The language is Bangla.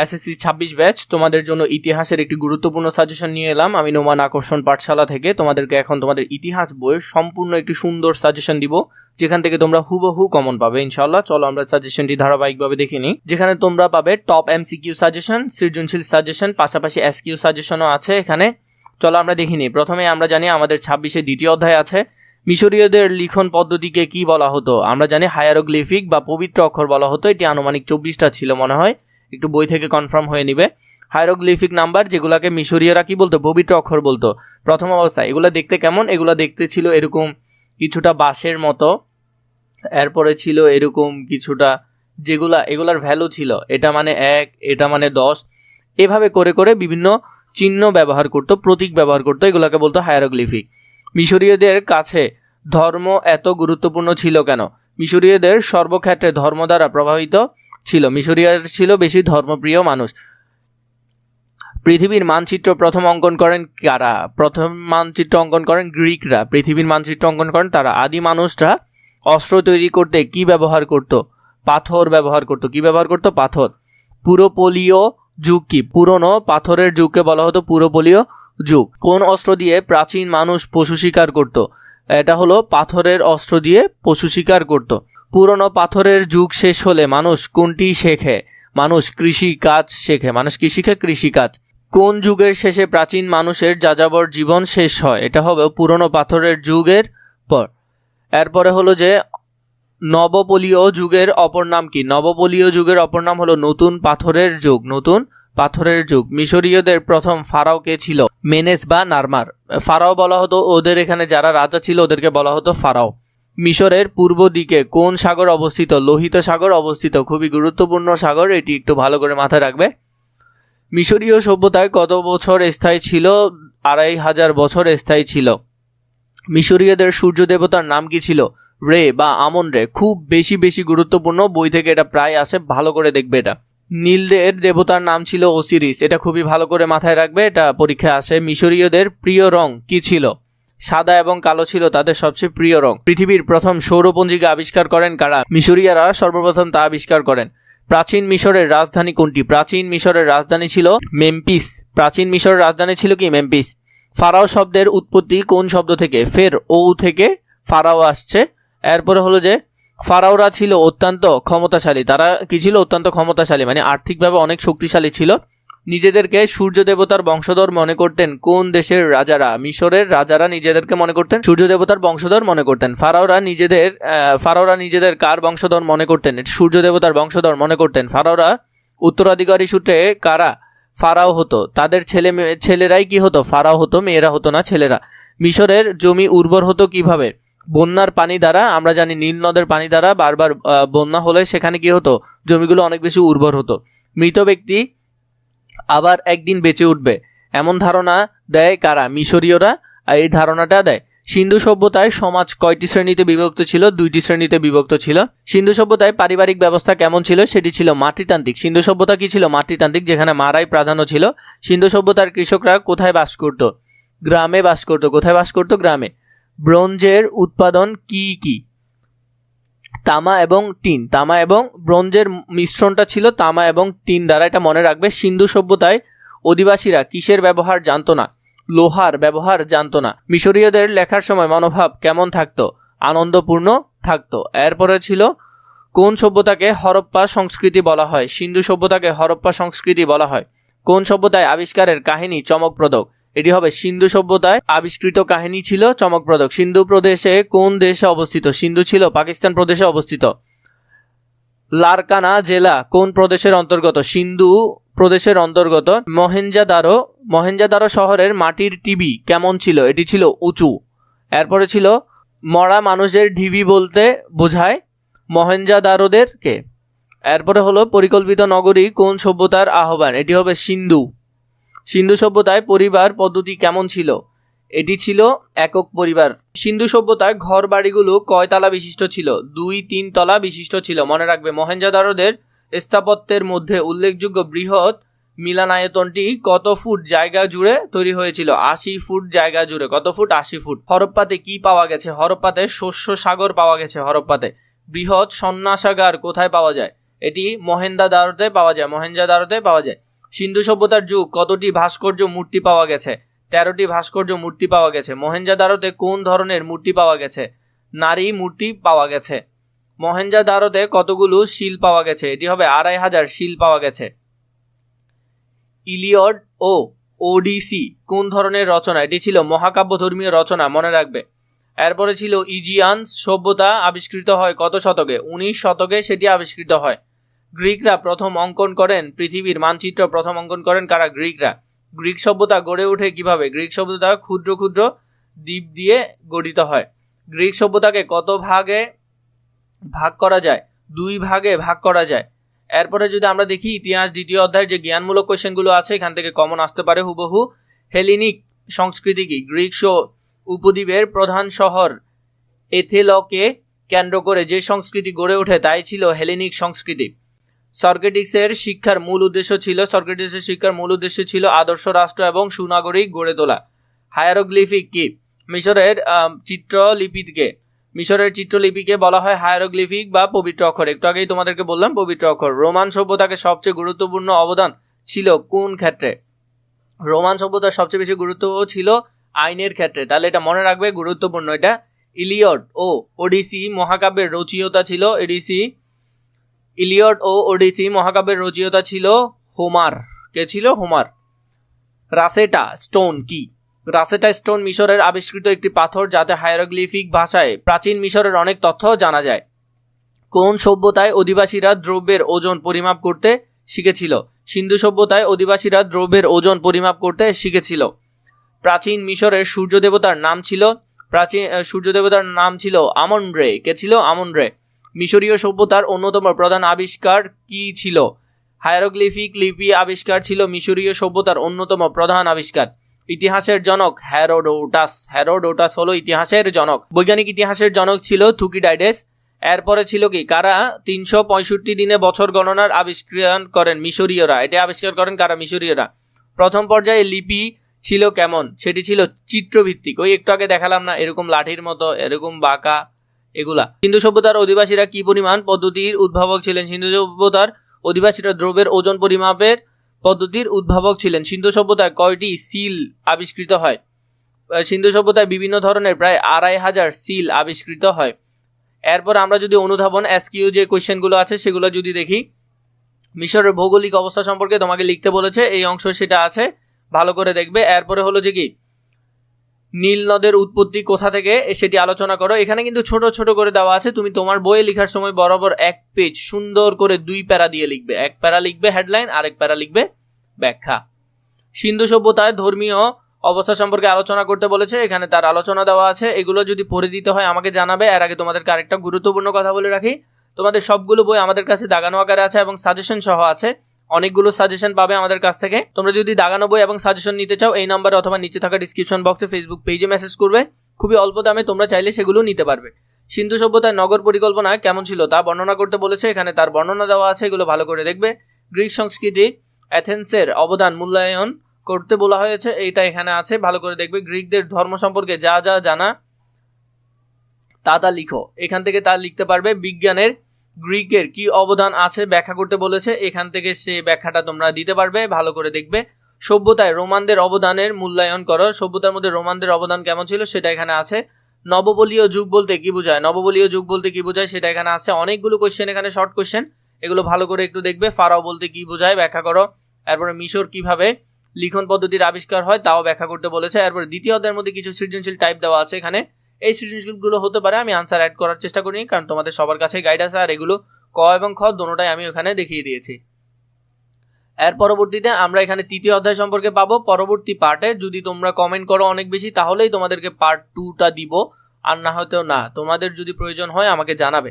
এসএসসি 26 ব্যাচ তোমাদের জন্য ইতিহাসের একটি গুরুত্বপূর্ণ সাজেশন নিয়ে এলাম আমি নোমান আকর্ষণ পাঠশালা থেকে। তোমাদেরকে এখন তোমাদের ইতিহাস বইয়ের সম্পূর্ণ একটি সুন্দর সাজেশন দিব, যেখান থেকে তোমরা হুবহু কমন পাবে ইনশাআল্লাহ। চলো আমরা সাজেশনটি ধারাবাহিকভাবে দেখে নিই, যেখানে তোমরা পাবে টপ এমসিকিউ সাজেশন, সৃজনশীল সাজেশন, পাশাপাশি এসকিউ সাজেশনও আছে এখানে। চলো আমরা দেখে নিই। প্রথমে আমরা জানি আমাদের 26-এ দ্বিতীয় অধ্যায় আছে মিশরীয়দের লিখন পদ্ধতিকে কি বলা হতো। আমরা জানি হায়ারোগ্লিফিক বা পবিত্র অক্ষর বলা হতো। এটি আনুমানিক 24টা ছিল মনে হয়, একটু বই থেকে কনফার্ম হয়ে নিবে। হায়ারোগ্লিফিক নাম্বার যেগুলোকে মিশরীয়রা কি বলতো, পবিত্র অক্ষর বলতো প্রথম অবস্থায়। এগুলো দেখতে কেমন? এগুলো দেখতে ছিল এরকম কিছুটা বাঁশের মতো, এরপরে ছিল এরকম কিছুটা, এগুলার ভ্যালু ছিল এটা মানে 1, এটা মানে 10, এভাবে করে করে বিভিন্ন চিহ্ন ব্যবহার করতো, প্রতীক ব্যবহার করতো, এগুলোকে বলতো হায়ারোগ্লিফিক। মিশরীয়দের কাছে ধর্ম এত গুরুত্বপূর্ণ ছিল কেন? মিশরীয়দের সর্বক্ষেত্রে ধর্ম দ্বারা প্রভাবিত ছিল। মিশরীয় ছিল বেশি ধর্মপ্রিয় মানুষ। পৃথিবীর মানচিত্র প্রথম অঙ্কন করেন কারা? প্রথম মানচিত্র অঙ্কন করেন গ্রিকরা। পৃথিবীর মানচিত্র অঙ্কন করেন তারা। আদি মানুষরা অস্ত্র তৈরি করতে কি ব্যবহার করত? পাথর ব্যবহার করত। কি ব্যবহার করত? পাথর। পুরোপলীয় যুগ কি? পুরনো পাথরের যুগকে বলা হতো পুরোপলীয় যুগ। কোন অস্ত্র দিয়ে প্রাচীন মানুষ পশু শিকার করত? এটা হলো পাথরের অস্ত্র দিয়ে পশু শিকার করত। পুরনো পাথরের যুগ শেষ হলে মানুষ কোনটি শেখে? মানুষ কৃষি কাজ শেখে। মানুষ কি শিখে? কৃষিকাজ। কোন যুগের শেষে প্রাচীন মানুষের যাযাবর জীবন শেষ হয়? এটা হবে পুরনো পাথরের যুগের পর। এরপরে হলো যে নবপলীয় যুগের অপর নাম কি? নবপলীয় যুগের অপর নাম হলো নতুন পাথরের যুগ। নতুন পাথরের যুগ। মিশরীয়দের প্রথম ফারাও কে ছিল? মেনেস বা নারমার। ফারাও বলা হতো ওদের, এখানে যারা রাজা ছিল ওদেরকে বলা হতো ফারাও। মিশরের পূর্ব দিকে কোন সাগর অবস্থিত? লোহিত সাগর অবস্থিত। খুবই গুরুত্বপূর্ণ সাগর, এটি একটু ভালো করে মাথায় রাখবে। মিশরীয় সভ্যতায় কত বছর স্থায়ী ছিল? 2500 বছর স্থায়ী ছিল। মিশরীয়দের সূর্য দেবতার নাম কি ছিল? রে বা আমন রে। খুব বেশি গুরুত্বপূর্ণ, বই থেকে এটা প্রায় আসে, ভালো করে দেখবে এটা। নীলদের দেবতার নাম ছিল ওসিরিস। এটা খুবই ভালো করে মাথায় রাখবে, এটা পরীক্ষায় আসে। মিশরীয়দের প্রিয় রং কি ছিল? সাদা এবং কালো ছিল তাদের সবচেয়ে প্রিয় রং। পৃথিবীর প্রথম সৌরপঞ্জিকা আবিষ্কার করেন কারা? মিশরীয়রা সর্বপ্রথম তা আবিষ্কার করেন। প্রাচীন মিশরের রাজধানী কোনটি? প্রাচীন মিশরের রাজধানী ছিল মেমফিস। প্রাচীন মিশরের রাজধানী ছিল কি? মেমফিস। ফারাও শব্দের উৎপত্তি কোন শব্দ থেকে? ফের ও থেকে ফারাও আসছে। এরপরে হলো যে ফারাওরা ছিল অত্যন্ত ক্ষমতাশালী। তারা কি ছিল? অত্যন্ত ক্ষমতাশালী, মানে আর্থিকভাবে অনেক শক্তিশালী ছিল। নিজেদেরকে সূর্য দেবতার বংশধর মনে করতেন কোন দেশের রাজারা? মিশরের রাজারা নিজেদেরকে মনে করতেন সূর্য দেবতার বংশধর মনে করতেন। ফারাওরা নিজেদের কার বংশধর মনে করতেন? সূর্য দেবতার বংশধর মনে করতেন। ফারাওরা উত্তরাধিকারী সূত্রে কারা ফারাও হতো? তাদের ছেলেরাই কি হতো? ফারাও হতো, মেয়েরা হতো না, ছেলেরা। মিশরের জমি উর্বর হতো কিভাবে? বন্যার পানি দ্বারা। আমরা জানি নীল নদের পানি দ্বারা বারবার বন্যা হলে সেখানে কি হতো? জমিগুলো অনেক বেশি উর্বর হতো। মৃত ব্যক্তি আবার একদিন বেঁচে উঠবে এমন ধারণা দেয় কারা? মিশরীয়রা এই ধারণাটা দেয়। সিন্ধু সভ্যতায় সমাজ কয়টি শ্রেণীতে বিভক্ত ছিল? 2টি শ্রেণীতে বিভক্ত ছিল। সিন্ধু সভ্যতায় পারিবারিক ব্যবস্থা কেমন ছিল? সেটি ছিল মাতৃতান্ত্রিক। সিন্ধু সভ্যতা কি ছিল? মাতৃতান্ত্রিক, যেখানে মারাই প্রাধান্য ছিল। সিন্ধু সভ্যতার কৃষকরা কোথায় বাস করত? গ্রামে বাস করত। কোথায় বাস করত? গ্রামে। ব্রোঞ্জের উৎপাদন কি কি? তামা এবং টিন। তামা এবং ব্রোঞ্জের মিশ্রণটা ছিল তামা এবং টিন দ্বারা, এটা মনে রাখবে। সিন্ধু সভ্যতায় অধিবাসীরা কিসের ব্যবহার জানতো না? লোহার ব্যবহার জানতো না। মিশরীয়দের লেখার সময় মনোভাব কেমন থাকতো? আনন্দপূর্ণ থাকতো। এরপরে ছিল কোন সভ্যতাকে হরপ্পা সংস্কৃতি বলা হয়? সিন্ধু সভ্যতাকে হরপ্পা সংস্কৃতি বলা হয়। কোন সভ্যতায় আবিষ্কারের কাহিনী চমকপ্রদ? এটি হবে সিন্ধু সভ্যতায় আবিষ্কৃত কাহিনী ছিল চমকপ্রদ। সিন্ধু প্রদেশে কোন দেশে অবস্থিত? সিন্ধু ছিল পাকিস্তান প্রদেশে অবস্থিত। লারকানা জেলা কোন প্রদেশের অন্তর্গত? সিন্ধু প্রদেশের অন্তর্গত। মহেঞ্জোদারো শহরের মাটির টিবি কেমন ছিল? এটি ছিল উঁচু। এরপরে ছিল মরা মানুষের ঢিবি বলতে বোঝায় মহেঞ্জোদারোদেরকে। এরপরে হলো পরিকল্পিত নগরী কোন সভ্যতার আহ্বান? এটি হবে সিন্ধু। সিন্ধু সভ্যতায় পরিবার পদ্ধতি কেমন ছিল? এটি ছিল একক পরিবার। সিন্ধু সভ্যতায় ঘর বাড়িগুলো কয়তলা বিশিষ্ট ছিল? 2-3 তলা বিশিষ্ট ছিল। মনে রাখবে মহেঞ্জোদারোদের স্থাপত্যের মধ্যে উল্লেখযোগ্য বৃহৎ মিলনায়তনটি কত ফুট জায়গা জুড়ে তৈরি হয়েছিল? 80 ফুট জায়গা জুড়ে। কত ফুট? 80 ফুট। হরপ্পাতে কি পাওয়া গেছে? হরপ্পাতে শস্য সাগর পাওয়া গেছে। হরপ্পাতে বৃহৎ সন্ন্যাসাগার কোথায় পাওয়া যায়? এটি মহেঞ্জোদারোতে পাওয়া যায়। সিন্ধু সভ্যতার যুগ কতটি ভাস্কর্য মূর্তি পাওয়া গেছে? 13টি ভাস্কর্য মূর্তি পাওয়া গেছে। মহেঞ্জোদারোতে কোন ধরনের মূর্তি পাওয়া গেছে? নারী মূর্তি পাওয়া গেছে। মহেঞ্জোদারোতে কতগুলো শিল পাওয়া গেছে? এটি হবে 2500 শিল পাওয়া গেছে। ইলিয়ড ও ওডিসি কোন ধরনের রচনা? এটি ছিল মহাকাব্য ধর্মীয় রচনা, মনে রাখবে। এরপরে ছিল ইজিয়ান সভ্যতা আবিষ্কৃত হয় কত শতকে? 19 শতকে সেটি আবিষ্কৃত হয়। গ্রিকরা প্রথম অঙ্কন করেন পৃথিবীর মানচিত্র প্রথম অঙ্কন করেন কারা? গ্রিকরা। গ্রিক সভ্যতা গড়ে ওঠে কিভাবে? গ্রিক সভ্যতা ক্ষুদ্র ক্ষুদ্র দ্বীপ দিয়ে গঠিত হয়। গ্রিক সভ্যতাকে কত ভাগে ভাগ করা যায়? 2 ভাগে ভাগ করা যায়। এরপরে যদি আমরা দেখি ইতিহাস দ্বিতীয় অধ্যায়ের যে জ্ঞানমূলক কোশ্চেনগুলো আছে এখান থেকে কমন আসতে পারে হুবহু। হেলিনিক সংস্কৃতি কি? গ্রিক উপদ্বীপের প্রধান শহর এথেলকে কেন্দ্র করে যে সংস্কৃতি গড়ে ওঠে তাই ছিল হেলেনিক সংস্কৃতি। সক্রেটিসের শিক্ষার মূল উদ্দেশ্য ছিল আদর্শ রাষ্ট্র এবং সুনাগরিক গড়ে তোলা। হায়ারোগ্লিফিক কি? মিশরের চিত্রলিপিকে বলা হয় হায়ারোগ্লিফিক বা পবিত্র অক্ষর। একটু আগেই তোমাদেরকে বললাম পবিত্র অক্ষর। রোমান সভ্যতাকে সবচেয়ে গুরুত্বপূর্ণ অবদান ছিল কোন ক্ষেত্রে? রোমান সভ্যতার সবচেয়ে বেশি গুরুত্ব ছিল আইনের ক্ষেত্রে। তাহলে এটা মনে রাখবে, গুরুত্বপূর্ণ এটা। ইলিয়ড ও ওডিসি মহাকাব্যের রচয়িতা ছিল হোমার। কে ছিল? হোমার। রাসেটা স্টোন কি? রাসেটা স্টোন মিশরের আবিষ্কৃত একটি পাথর যাতে হায়ারোগ্লিফিক ভাষায় প্রাচীন মিশরের অনেক তথ্য জানা যায়। কোন সভ্যতায় অধিবাসীরা দ্রব্যের ওজন পরিমাপ করতে শিখেছিল? সিন্ধু সভ্যতায় অধিবাসীরা দ্রব্যের ওজন পরিমাপ করতে শিখেছিল। প্রাচীন মিশরের সূর্য দেবতার নাম ছিল আমন রে। কে ছিল? আমন রে। মিশরীয় সভ্যতার অন্যতম প্রধান আবিষ্কার কি ছিল? হায়ারোগ্লিফিক লিপি আবিষ্কার ছিল মিশরীয় সভ্যতার অন্যতম প্রধান আবিষ্কার। ইতিহাসের জনক হেরোডোটাস হলো ইতিহাসের জনক। বৈজ্ঞানিক ইতিহাসের জনক ছিল থুকিডাইডেস। এরপরে ছিল কি? কারা 365 দিনে বছর গণনার আবিষ্কার করেন? মিশরীয়রা। এটা আবিষ্কার করেন কারা? মিশরীয়রা। প্রথম পর্যায়ে লিপি ছিল কেমন? সেটি ছিল চিত্রভিত্তিক। ওই একটু আগে দেখালাম না, এরকম লাঠির মতো, এরকম বাঁকা, এগুলা। সিন্ধু সভ্যতার অধিবাসীরা কি পরিমাণ পদ্ধতির উদ্ভাবক ছিলেন? সিন্ধু সভ্যতার অধিবাসীরা দ্রব্যের ওজন পরিমাপের পদ্ধতির উদ্ভাবক ছিলেন। সিন্ধু সভ্যতায় কয়টি সিল আবিষ্কৃত হয়? সিন্ধু সভ্যতায় বিভিন্ন ধরনের প্রায় 2500 সিল আবিষ্কৃত হয়। এরপর আমরা যদি অনুধাবন এসকিউ যে কোয়েশ্চেনগুলো আছে সেগুলো যদি দেখি, মিশরের ভৌগোলিক অবস্থা সম্পর্কে তোমাকে লিখতে বলেছে, এই অংশ সেটা আছে, ভালো করে দেখবে। এরপরে হলো যে কি, নীল নদের উৎপত্তি কোথা থেকে সেটি আলোচনা করো। এখানে কিন্তু ছোট ছোট করে দেওয়া আছে, তুমি তোমার বইয়ে লেখার সময় বরাবর 1 পেজ সুন্দর করে 2 প্যারা দিয়ে লিখবে। 1 প্যারা লিখবে হেডলাইন, আরেক প্যারা লিখবে ব্যাখ্যা। সিন্ধু সভ্যতায় ধর্মীয় অবস্থা সম্পর্কে আলোচনা করতে বলেছে, এখানে তার আলোচনা দেওয়া আছে। এগুলো যদি পড়ে দিতে হয় আমাকে জানাবে। এর আগে তোমাদেরকে আরেকটা গুরুত্বপূর্ণ কথা বলে রাখি, তোমাদের সবগুলো বই আমাদের কাছে দাগানো আকারে আছে এবং সাজেশন সহ আছে। অনেকগুলো সাজেশন পাবে আমাদের কাছ থেকে। তোমরা যদি দাগানো বই এবং সাজেশন নিতে চাও এই নাম্বারে অথবা নিচে থাকা ডিসক্রিপশন বক্সে ফেসবুক পেজে মেসেজ করবে। খুবই অল্প দামে তোমরা চাইলে সেগুলো নিতে পারবে। সিন্ধু সভ্যতায় নগর পরিকল্পনা কেমন ছিল তা বর্ণনা করতে বলেছে, এখানে তার বর্ণনা দেওয়া আছে, এগুলো ভালো করে দেখবে। গ্রিক সংস্কৃতি অ্যাথেন্সের অবদান মূল্যায়ন করতে বলা হয়েছে, এইটা এখানে আছে, ভালো করে দেখবে। গ্রিকদের ধর্ম সম্পর্কে যা যা জানা তা লিখো, এখান থেকে তা লিখতে পারবে। বিজ্ঞানের গ্রিকের কি অবদান আছে ব্যাখ্যা করতে বলেছে, এখান থেকে সে ব্যাখ্যাটা তোমরা দিতে পারবে, ভালো করে দেখবে। সভ্যতায় রোমানদের অবদানের মূল্যায়ন করো, সভ্যতার মধ্যে রোমানদের অবদান কেমন ছিল সেটা এখানে আছে। নববলীয় যুগ বলতে কি বোঝায় সেটা এখানে আছে। অনেকগুলো কোশ্চেন এখানে, শর্ট কোশ্চেন, এগুলো ভালো করে একটু দেখবে। ফারাও বলতে কি বোঝায় ব্যাখ্যা করো। এরপরে মিশর কিভাবে লিখন পদ্ধতির আবিষ্কার হয় তাও ব্যাখ্যা করতে বলেছে। এরপরে দ্বিতীয় অধ্যায়ের মধ্যে কিছু সৃজনশীল টাইপ দেওয়া আছে এখানে, এই সৃজনশীলগুলো হতে পারে, আমি আনসার অ্যাড করার চেষ্টা করিনি কারণ তোমাদের সবার কাছে গাইড আছে, আর এগুলো ক এবং খ দুটোটাই আমি ওখানে দেখিয়ে দিয়েছি। এর পরবর্তীতে আমরা এখানে তৃতীয় অধ্যায় সম্পর্কে পাবো। পরবর্তী পার্টে যদি তোমরা কমেন্ট করো অনেক বেশি তাহলেই তোমাদেরকে পার্ট 2টা দিব, আর না হয়তো না। তোমাদের যদি প্রয়োজন হয় আমাকে জানাবে।